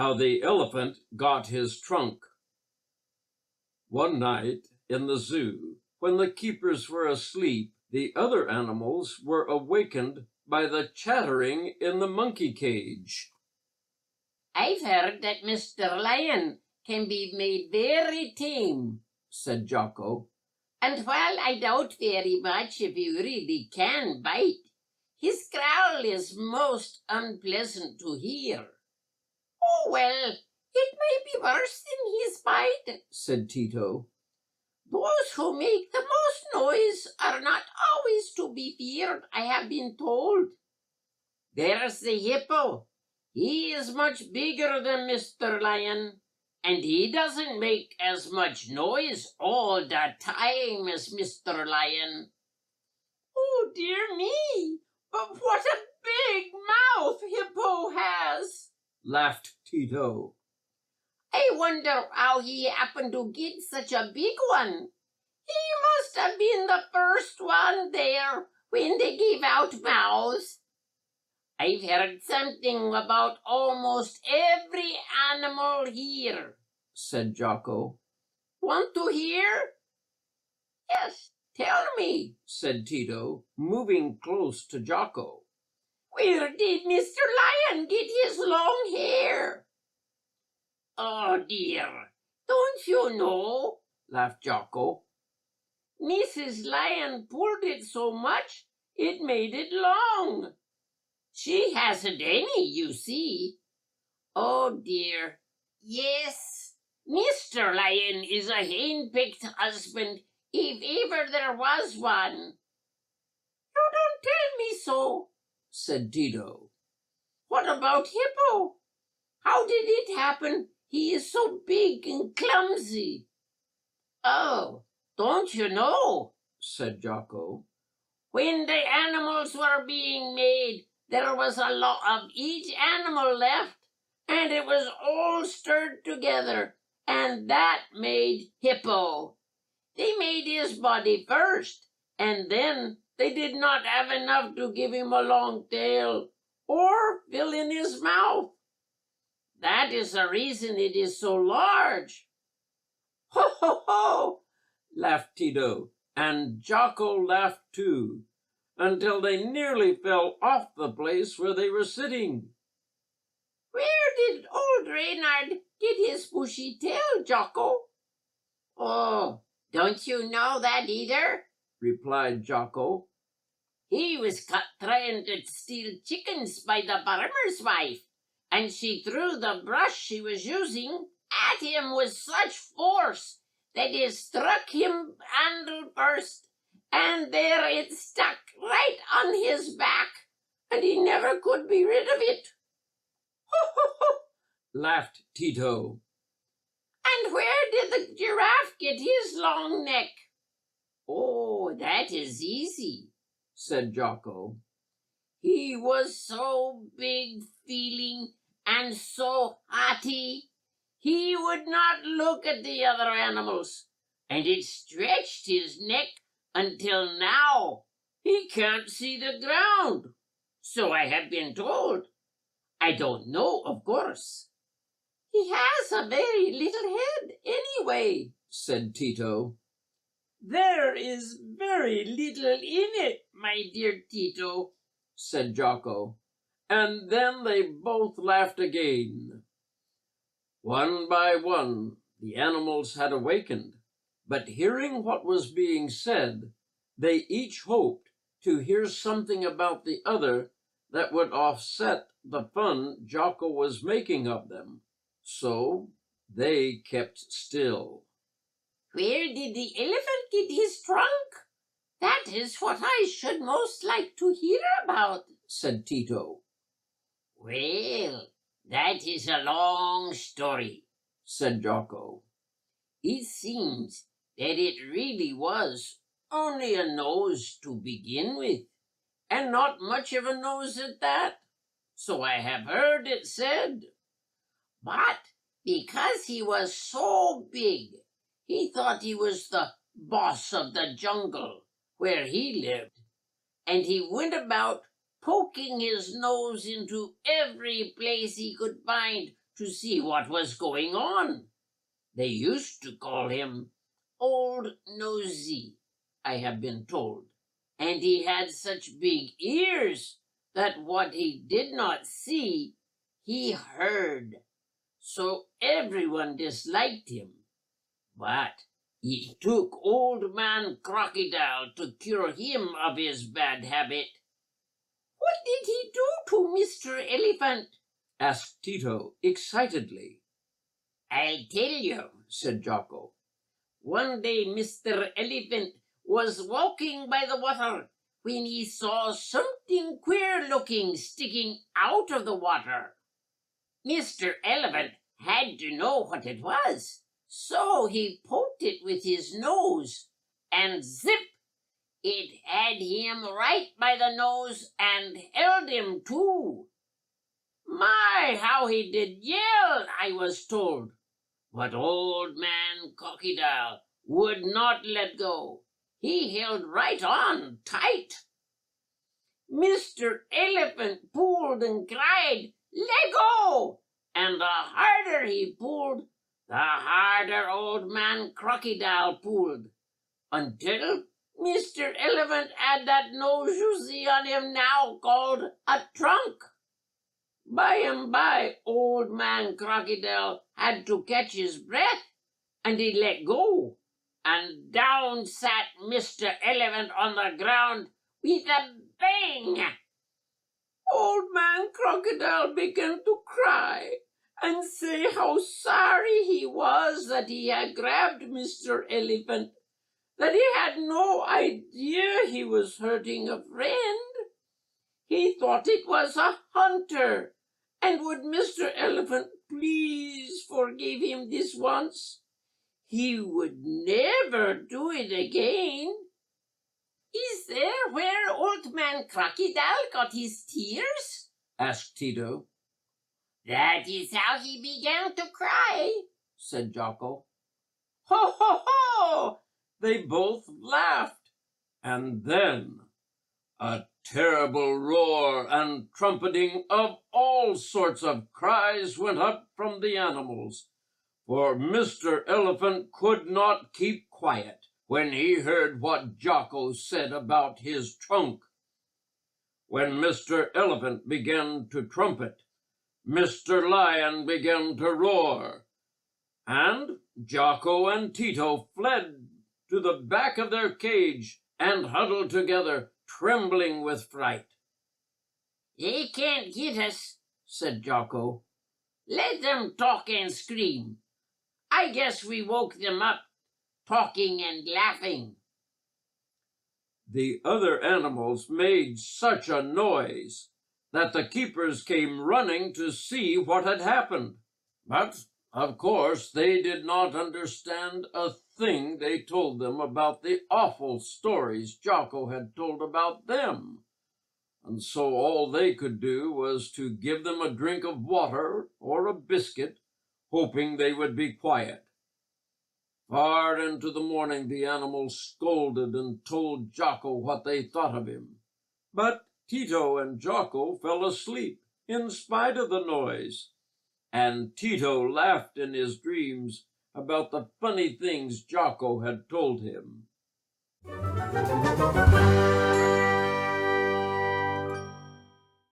How the Elephant Got His Trunk. One night in the zoo, when the keepers were asleep, the other animals were awakened by the chattering in the monkey cage. "I've heard that Mr. Lion can be made very tame," said Jocko. "And while I doubt very much if he really can bite, his growl is most unpleasant to hear." "Oh, well, it may be worse than his bite," said Tito. "Those who make the most noise are not always to be feared, I have been told. There's the hippo. He is much bigger than Mr. Lion, and he doesn't make as much noise all the time as Mr. Lion." "Oh, dear me, but what a big mouth Hippo has," laughed Tito. "I wonder how he happened to get such a big one. He must have been the first one there when they gave out mouths. I've heard something about almost every animal here," said Jocko. "Want to hear?" "Yes, tell me," said Tito, moving close to Jocko. "Where did Mr. Lion get his long hair?" "Oh, dear, don't you know?" laughed Jocko. "Mrs. Lion pulled it so much it made it long. She hasn't any, you see." "Oh, dear. Yes, Mr. Lion is a hen-picked husband, if ever there was one." "You don't tell me so," said Tito. "What about Hippo? How did it happen he is so big and clumsy?" "Oh, don't you know?" said Jocko. "When the animals were being made, there was a lot of each animal left, and it was all stirred together, and that made Hippo. They made his body first, and then they did not have enough to give him a long tail or fill in his mouth. That is the reason it is so large." "Ho, ho, ho!" laughed Tito, and Jocko laughed too, until they nearly fell off the place where they were sitting. "Where did old Reynard get his bushy tail, Jocko?" "Oh, don't you know that either?" replied Jocko. "He was caught trying to steal chickens by the farmer's wife, and she threw the brush she was using at him with such force that it struck him handle first, and there it stuck right on his back, and he never could be rid of it." "Ho, ho, ho!" laughed Tito. "And where did the giraffe get his long neck?" "Oh, that is easy," said Jocko. "He was so big feeling and so haughty, he would not look at the other animals, and it stretched his neck until now he can't see the ground. So I have been told. I don't know, of course." "He has a very little head anyway," said Tito. "There is very little in it, my dear Tito," said Jocko, and then they both laughed again. One by one, the animals had awakened, but hearing what was being said, they each hoped to hear something about the other that would offset the fun Jocko was making of them. So they kept still. "Where did the elephant get his trunk? That is what I should most like to hear about," said Tito. "Well, that is a long story," said Jocko. "It seems that it really was only a nose to begin with, and not much of a nose at that. So I have heard it said. But because he was so big, he thought he was the boss of the jungle where he lived, and he went about poking his nose into every place he could find to see what was going on. They used to call him Old Nosy, I have been told, and he had such big ears that what he did not see, he heard. So everyone disliked him. But it took Old Man Crocodile to cure him of his bad habit. What did he do to Mr. Elephant? asked Tito excitedly. I'll tell you, said Jocko. One day Mr. Elephant was walking by the water when he saw something queer-looking sticking out of the water. Mr. Elephant had to know what it was, so he poked it with his nose, and zip! It had him right by the nose and held him too. My, how he did yell, I was told. But Old Man Crocodile would not let go. He held right on tight. Mr. Elephant pulled and cried, "Let go!" And the harder he pulled, the harder Old Man Crocodile pulled, until Mr. Elephant had that nose you see on him now called a trunk. By and by, Old Man Crocodile had to catch his breath, and he let go, and down sat Mr. Elephant on the ground with a bang. Old Man Crocodile began to cry and say how sorry he was that he had grabbed Mr. Elephant, that he had no idea he was hurting a friend. He thought it was a hunter, and would Mr. Elephant please forgive him this once? He would never do it again. Is there where Old Man Crocodile got his tears? asked Tito. That is how he began to cry, said Jocko. Ho, ho, ho! They both laughed, and then a terrible roar and trumpeting of all sorts of cries went up from the animals, for Mr. Elephant could not keep quiet when he heard what Jocko said about his trunk. When Mr. Elephant began to trumpet, Mr. Lion began to roar, and Jocko and Tito fled to the back of their cage and huddled together, trembling with fright. They can't get us, said Jocko. Let them talk and scream. I guess we woke them up, talking and laughing. The other animals made such a noise that the keepers came running to see what had happened. But, of course, they did not understand a thing they told them about the awful stories Jocko had told about them, and so all they could do was to give them a drink of water or a biscuit, hoping they would be quiet. Far into the morning the animals scolded and told Jocko what they thought of him, but Tito and Jocko fell asleep in spite of the noise, and Tito laughed in his dreams about the funny things Jocko had told him.